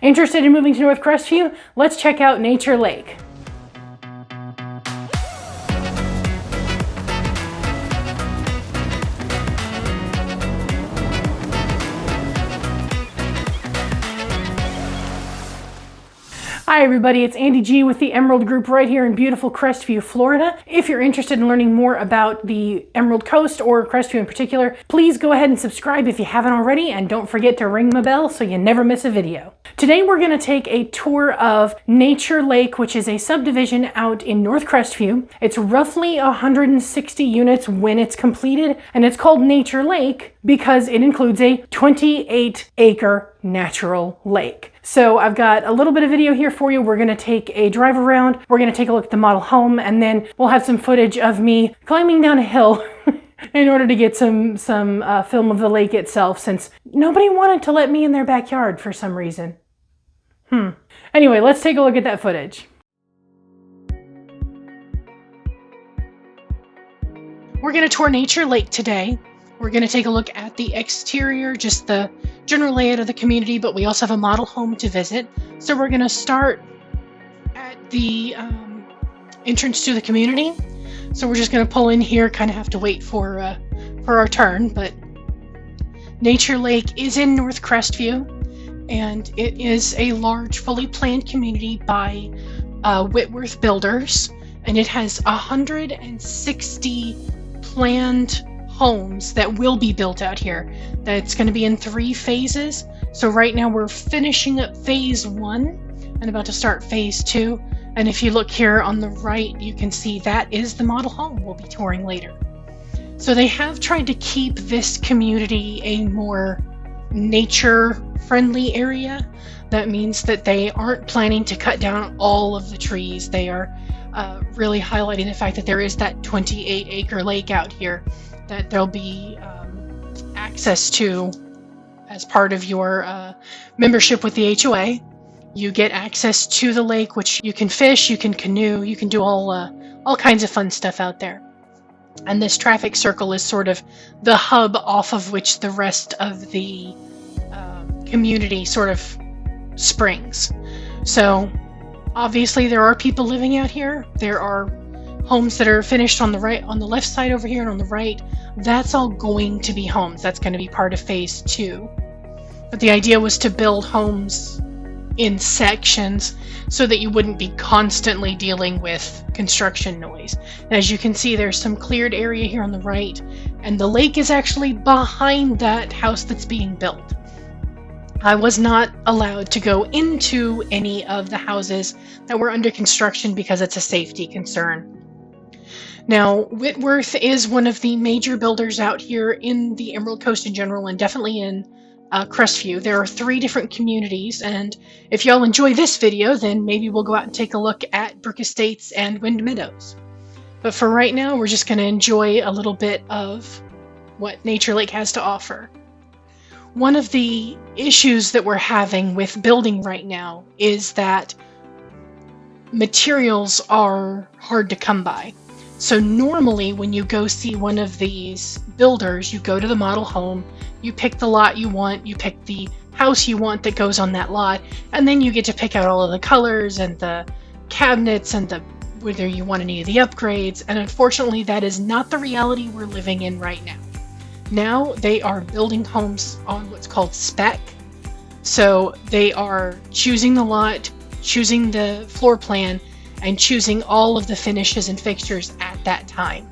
Interested in moving to North Crestview? Let's check out Nature Lake. Hi everybody, it's Andi G with the Emerald Group right here in beautiful Crestview, Florida. If you're interested in learning more about the Emerald Coast or Crestview in particular, please go ahead and subscribe if you haven't already, and don't forget to ring the bell so you never miss a video. Today we're going to take a tour of Nature Lake, which is a subdivision out in North Crestview. It's roughly 160 units when it's completed, and it's called Nature Lake because it includes a 28-acre natural lake. So I've got a little bit of video here for you. We're going to take a drive around. We're going to take a look at the model home, and then we'll have some footage of me climbing down a hill in order to get some film of the lake itself, since nobody wanted to let me in their backyard for some reason. Anyway, let's take a look at that footage. We're going to tour Nature Lake today. We're going to take a look at the exterior, just the general layout of the community, but we also have a model home to visit. So we're going to start at the entrance to the community. So we're just going to pull in here, kind of have to wait for our turn, but Nature Lake is in North Crestview, and it is a large, fully planned community by Whitworth Builders, and it has 160 planned homes that will be built out here. That's going to be in 3 phases. So right now we're finishing up phase 1 and about to start phase 2. And if you look here on the right, you can see that is the model home we'll be touring later. So they have tried to keep this community a more nature-friendly area. That means that they aren't planning to cut down all of the trees. They are really highlighting the fact that there is that 28-acre lake out here that there'll be access to as part of your membership with the HOA. You get access to the lake, which you can fish, you can canoe, you can do all kinds of fun stuff out there. And this traffic circle is sort of the hub off of which the rest of the community sort of springs. So obviously there are people living out here. There are homes that are finished on the right, on the left side over here, and on the right, that's all going to be homes. That's going to be part of phase 2. But the idea was to build homes in sections so that you wouldn't be constantly dealing with construction noise. And as you can see, there's some cleared area here on the right, and the lake is actually behind that house that's being built. I was not allowed to go into any of the houses that were under construction because it's a safety concern. Now, Whitworth is one of the major builders out here in the Emerald Coast in general, and definitely in Crestview. There are 3 different communities, and if y'all enjoy this video, then maybe we'll go out and take a look at Brook Estates and Wind Meadows. But for right now, we're just going to enjoy a little bit of what Nature Lake has to offer. One of the issues that we're having with building right now is that materials are hard to come by. So normally when you go see one of these builders, you go to the model home, you pick the lot you want, you pick the house you want that goes on that lot, and then you get to pick out all of the colors and the cabinets and whether you want any of the upgrades. And unfortunately, that is not the reality we're living in right now. Now they are building homes on what's called spec. So they are choosing the lot, choosing the floor plan, and choosing all of the finishes and fixtures at that time.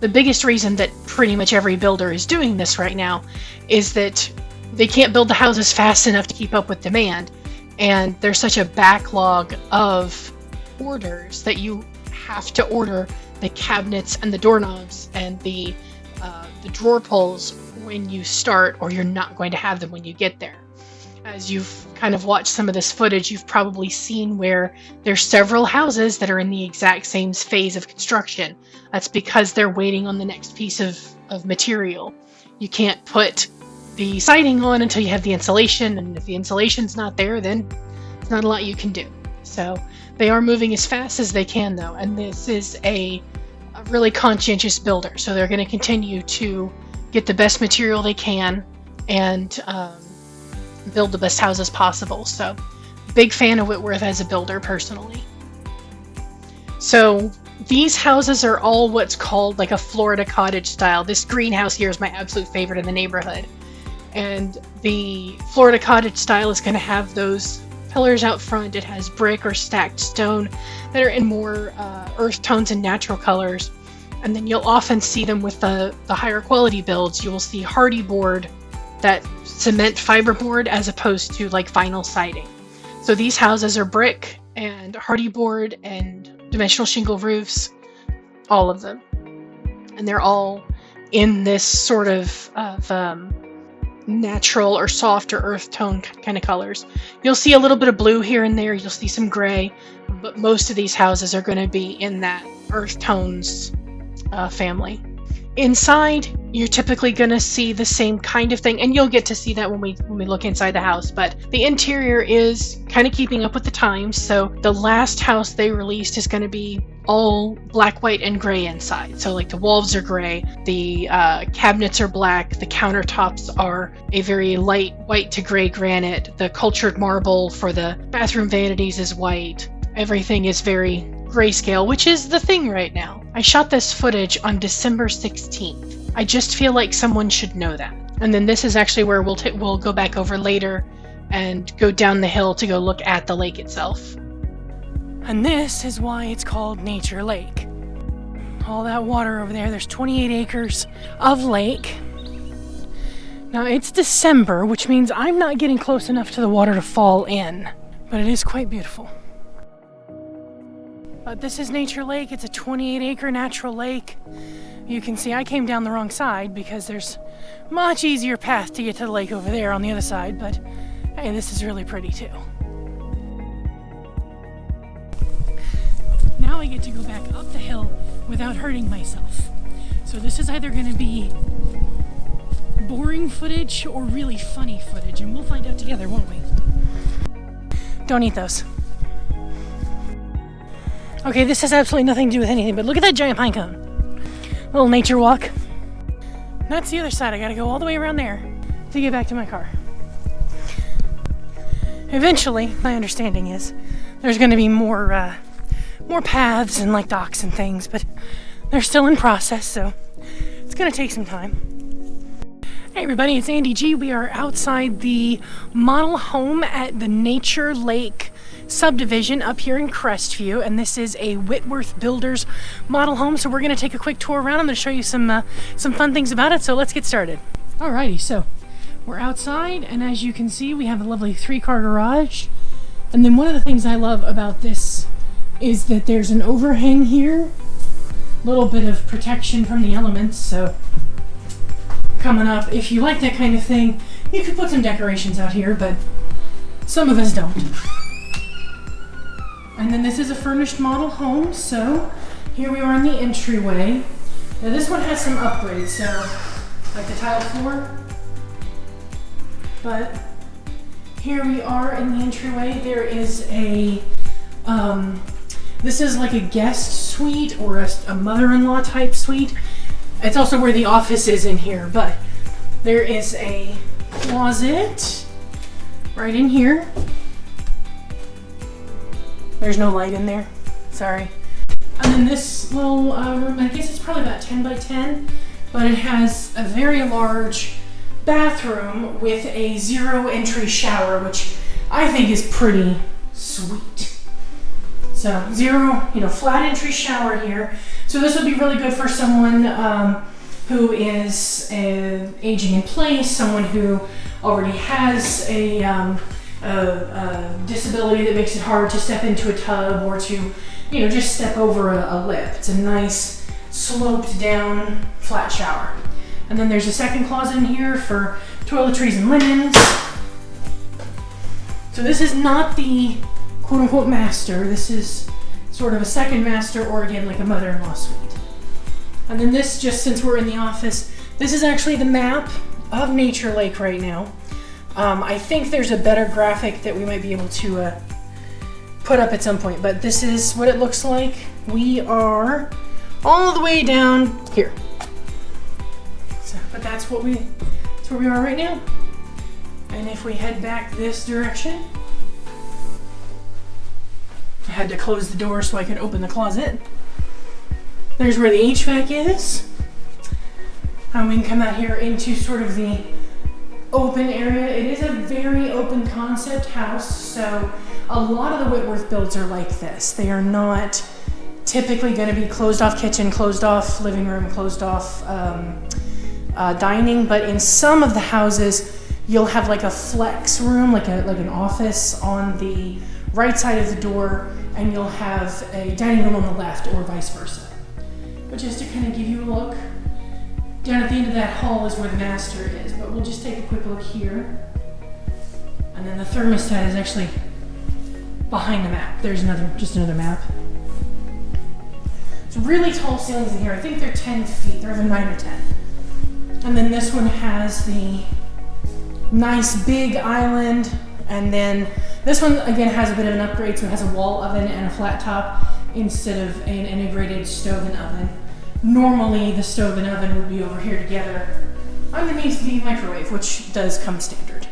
The biggest reason that pretty much every builder is doing this right now is that they can't build the houses fast enough to keep up with demand, and there's such a backlog of orders that you have to order the cabinets and the doorknobs and the drawer pulls when you start, or you're not going to have them when you get there. As you've kind of watched some of this footage, you've probably seen where there's several houses that are in the exact same phase of construction. That's because they're waiting on the next piece of material. You can't put the siding on until you have the insulation, and if the insulation's not there, then there's not a lot you can do. So they are moving as fast as they can, though, and this is a really conscientious builder, so they're going to continue to get the best material they can and build the best houses possible. So big fan of Whitworth as a builder personally. So these houses are all what's called like a Florida cottage style. This greenhouse here is my absolute favorite in the neighborhood. And the Florida cottage style is going to have those pillars out front. It has brick or stacked stone that are in more earth tones and natural colors. And then you'll often see them with the higher quality builds. You will see hardy board, that cement fiberboard, as opposed to like vinyl siding. So these houses are brick and hardy board and dimensional shingle roofs, all of them. And they're all in this sort of natural or soft or earth tone kind of colors. You'll see a little bit of blue here and there. You'll see some gray, but most of these houses are going to be in that earth tones family. Inside, you're typically going to see the same kind of thing, and you'll get to see that when we look inside the house, but the interior is kind of keeping up with the times. So the last house they released is going to be all black, white, and gray inside. So like the walls are gray, the cabinets are black, the countertops are a very light white to gray granite, the cultured marble for the bathroom vanities is white. Everything is very grayscale, which is the thing right now. I shot this footage on December 16th. I just feel like someone should know that. And then this is actually where we'll go back over later and go down the hill to go look at the lake itself. And this is why it's called Nature Lake. All that water over there, there's 28 acres of lake. Now it's December, which means I'm not getting close enough to the water to fall in, but it is quite beautiful. This is Nature Lake. It's a 28-acre natural lake. You can see I came down the wrong side because there's a much easier path to get to the lake over there on the other side, but hey, this is really pretty too. Now I get to go back up the hill without hurting myself. So this is either going to be boring footage or really funny footage, and we'll find out together, won't we? Don't eat those. Okay, this has absolutely nothing to do with anything, but look at that giant pine cone. Little nature walk. That's the other side. I gotta go all the way around there to get back to my car. Eventually, my understanding is, there's gonna be more paths and like docks and things, but they're still in process, so it's gonna take some time. Hey everybody, it's Andi G. We are outside the model home at the Nature Lake subdivision up here in Crestview, and this is a Whitworth Builders model home. So we're going to take a quick tour around. I'm going to show you some fun things about it. So let's get started. Alrighty, so we're outside, and as you can see, we have a lovely 3-car garage. And then one of the things I love about this is that there's an overhang here, a little bit of protection from the elements. So coming up, if you like that kind of thing, you could put some decorations out here, but some of us don't. And then this is a furnished model home, so here we are in the entryway. Now this one has some upgrades, so like the tile floor. But here we are in the entryway. There is a, this is like a guest suite or a mother-in-law type suite. It's also where the office is in here, but there is a closet right in here. There's no light in there, sorry. And then this little room, I guess it's probably about 10 by 10, but it has a very large bathroom with a 0 entry shower, which I think is pretty sweet. So 0, flat entry shower here. So this would be really good for someone who is aging in place, someone who already has a disability that makes it hard to step into a tub or to, just step over a lip. It's a nice sloped down flat shower. And then there's a second closet in here for toiletries and linens. So this is not the quote-unquote master. This is sort of a second master, or again, like a mother-in-law suite. And then this, just since we're in the office, this is actually the map of Nature Lake right now. I think there's a better graphic that we might be able to put up at some point, but this is what it looks like. We are all the way down here. So, but that's where we are right now. And if we head back this direction, I had to close the door so I could open the closet. There's where the HVAC is. And we can come out here into sort of the open area. It is a very open concept house, so a lot of the Whitworth builds are like this. They are not typically going to be closed off kitchen, closed off living room, closed off dining, but in some of the houses you'll have like a flex room, like an office on the right side of the door, and you'll have a dining room on the left, or vice versa. But just to kind of give you a look, down at the end of that hall is where the master is, but we'll just take a quick look here. And then the thermostat is actually behind the map. There's just another map. It's really tall ceilings in here. I think they're 10 feet. They're either 9 or 10. And then this one has the nice big island. And then this one, again, has a bit of an upgrade. So it has a wall oven and a flat top instead of an integrated stove and oven. Normally, the stove and oven would be over here together underneath the microwave, which does come standard.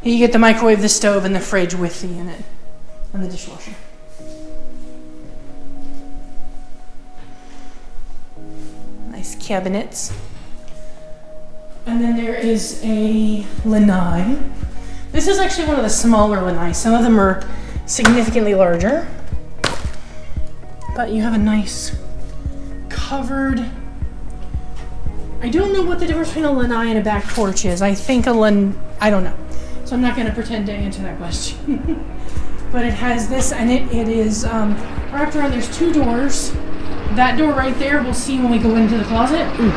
You get the microwave, the stove, and the fridge with the unit, and the dishwasher. Nice cabinets. And then there is a lanai. This is actually one of the smaller lanai. Some of them are significantly larger. But you have a nice covered. I don't know what the difference between a lanai and a back porch is. I think I don't know. So I'm not going to pretend to answer that question. But it has this, and it is wrapped around. There's 2 doors. That door right there we'll see when we go into the closet. Ooh.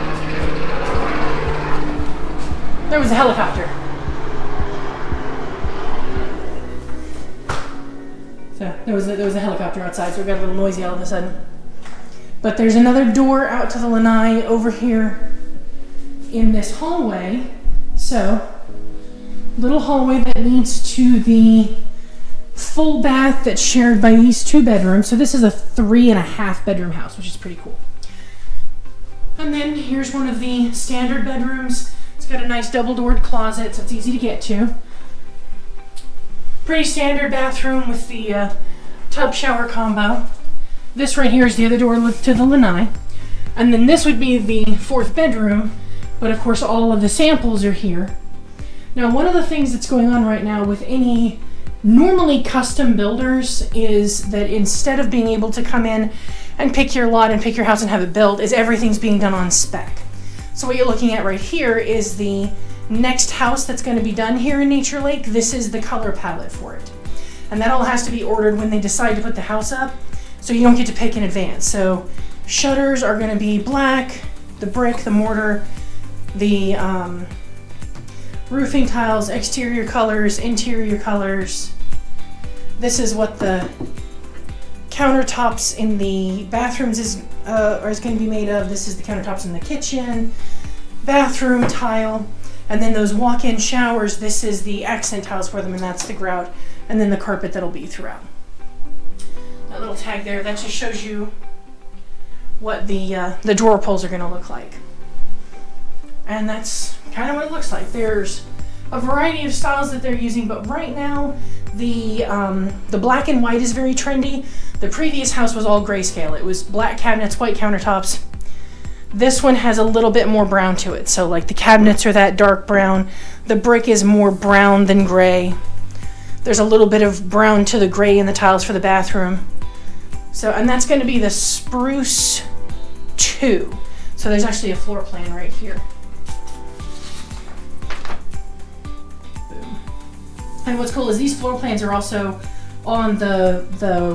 There was a helicopter. So there was a helicopter outside, so it got a little noisy all of a sudden. But there's another door out to the lanai over here in this hallway. So, little hallway that leads to the full bath that's shared by these 2 bedrooms. So this is a 3.5 bedroom house, which is pretty cool. And then here's one of the standard bedrooms. It's got a nice double-doored closet, so it's easy to get to. Pretty standard bathroom with the tub shower combo. This right here is the other door to the lanai. And then this would be the 4th bedroom, but of course all of the samples are here. Now, one of the things that's going on right now with any normally custom builders is that instead of being able to come in and pick your lot and pick your house and have it built, is everything's being done on spec. So what you're looking at right here is the next house that's going to be done here in Nature Lake. This is the color palette for it. And that all has to be ordered when they decide to put the house up. So you don't get to pick in advance. So shutters are going to be black, the brick, the mortar, the roofing tiles, exterior colors, interior colors. This is what the countertops in the bathrooms is going to be made of. This is the countertops in the kitchen, bathroom tile, and then those walk-in showers. This is the accent tiles for them, and that's the grout, and then the carpet that'll be throughout. That little tag there, that just shows you what the drawer pulls are going to look like. And that's kind of what it looks like. There's a variety of styles that they're using, but right now the black and white is very trendy. The previous house was all grayscale. It was black cabinets, white countertops. This one has a little bit more brown to it. So like the cabinets are that dark brown. The brick is more brown than gray. There's a little bit of brown to the gray in the tiles for the bathroom. So, and that's going to be the Spruce 2. So there's actually a floor plan right here. Boom. And what's cool is these floor plans are also on the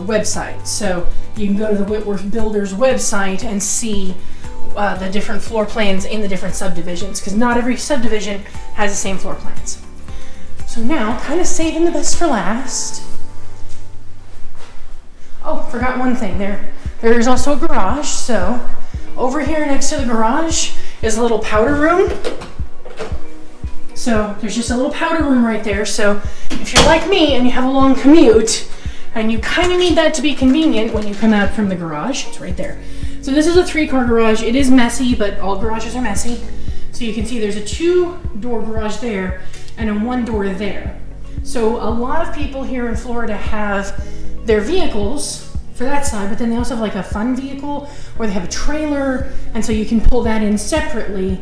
website. So you can go to the Whitworth Builders website and see the different floor plans in the different subdivisions, because not every subdivision has the same floor plans. So now, kind of saving the best for last. Oh, forgot one thing there. There's also a garage. So over here next to the garage is a little powder room. So there's just a little powder room right there. So if you're like me and you have a long commute and you kind of need that to be convenient when you come out from the garage, it's right there. So this is a 3-car garage. It is messy, but all garages are messy. So you can see there's a 2-door garage there. and then one door there. So a lot of people here in Florida have their vehicles for that side, but then they also have like a fun vehicle, or they have a trailer, and so you can pull that in separately.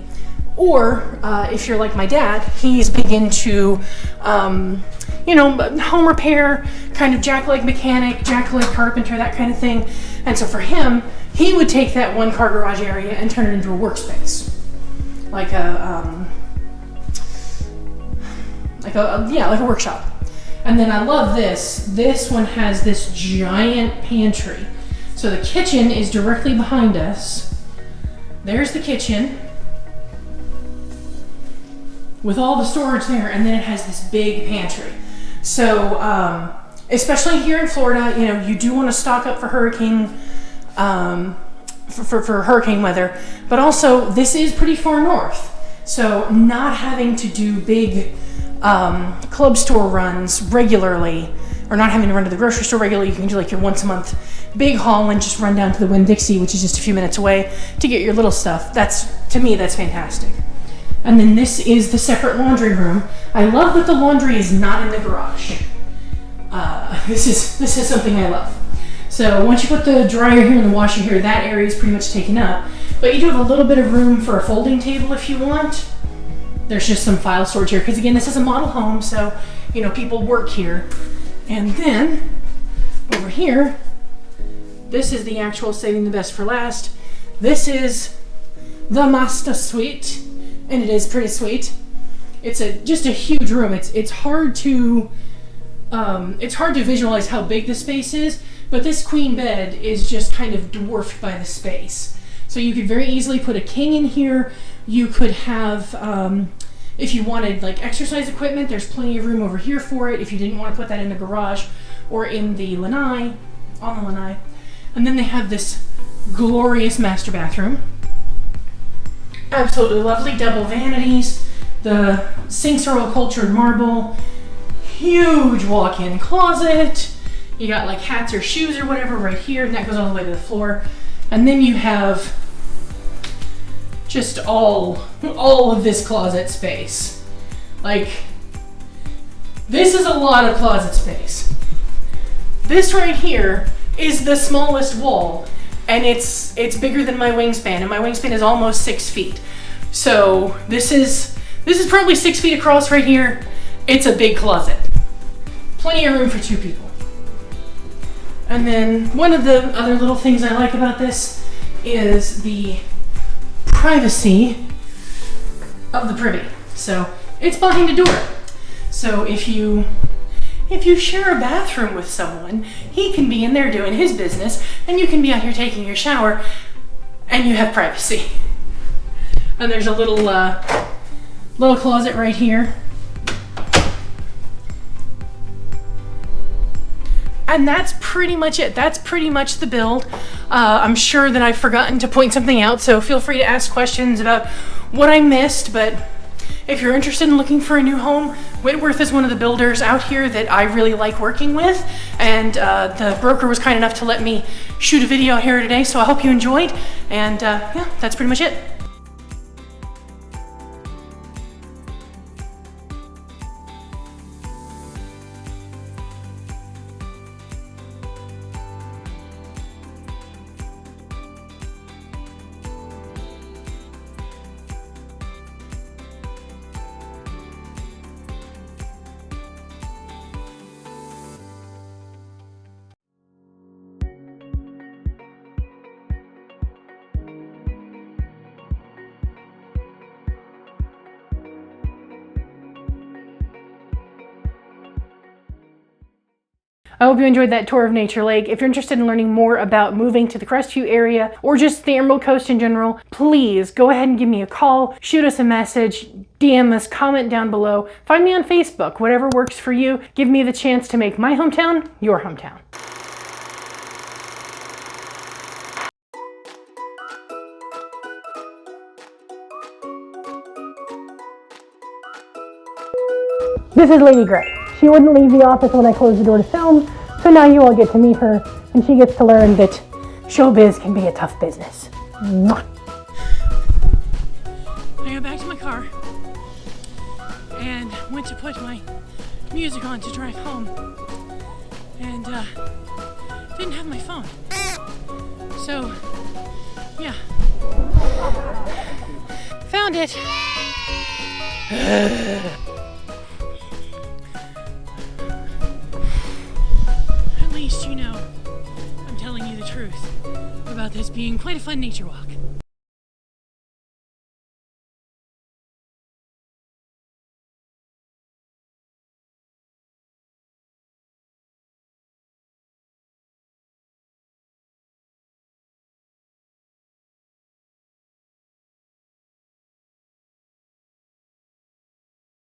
Or if you're like my dad, he's big into you know, home repair, kind of jackleg mechanic, jackleg carpenter, that kind of thing. And so for him, he would take that one car garage area and turn it into a workspace, like a workshop. And then I love this. This one has this giant pantry. So the kitchen is directly behind us. There's the kitchen with all the storage there, and then it has this big pantry. So, especially here in Florida, you know, you do want to stock up for hurricane, for hurricane weather, but also this is pretty far north. So not having to do big club store runs regularly, or not having to run to the grocery store regularly, you can do like your once a month big haul and just run down to the Winn-Dixie, which is just a few minutes away, to get your little stuff. To me, that's fantastic. And then this is the separate laundry room. I love that the laundry is not in the garage. This is something I love. So once you put the dryer here and the washer here, that area is pretty much taken up. But you do have a little bit of room for a folding table if you want. There's just some file storage here, because again, this is a model home, so you know, people work here. And then over here, this is the actual saving the best for last. This is the master suite. And it is pretty sweet. It's just a huge room. It's hard to visualize how big the space is, but this queen bed is just kind of dwarfed by the space. So you could very easily put a king in here. You could have, if you wanted like exercise equipment, there's plenty of room over here for it. If you didn't want to put that in the garage or in the lanai, on the lanai. And then they have this glorious master bathroom. Absolutely lovely, double vanities. The sinks are all cultured marble. Huge walk-in closet. You got like hats or shoes or whatever right here, and that goes all the way to the floor. And then you have just all of this closet space. Like, this is a lot of closet space. This right here is the smallest wall, and it's bigger than my wingspan, and my wingspan is almost 6 feet. So this is probably 6 feet across right here. It's a big closet. Plenty of room for 2 people. And then one of the other little things I like about this is the privacy of the privy. So it's behind a door. So if you share a bathroom with someone, he can be in there doing his business, and you can be out here taking your shower, and you have privacy. And there's a little closet right here. And that's pretty much it. That's pretty much the build. I'm sure that I've forgotten to point something out, so feel free to ask questions about what I missed, but if you're interested in looking for a new home, Whitworth is one of the builders out here that I really like working with, and the broker was kind enough to let me shoot a video here today, so I hope you enjoyed, and yeah, that's pretty much it. I hope you enjoyed that tour of Nature Lake. If you're interested in learning more about moving to the Crestview area or just the Emerald Coast in general, please go ahead and give me a call, shoot us a message, DM us, comment down below, find me on Facebook, whatever works for you. Give me the chance to make my hometown your hometown. This is Lady Gray. She wouldn't leave the office when I closed the door to film, so now you all get to meet her, and she gets to learn that showbiz can be a tough business. Mwah. I got back to my car, and went to put my music on to drive home, and didn't have my phone. So, yeah. Found it! At least you know I'm telling you the truth about this being quite a fun nature walk.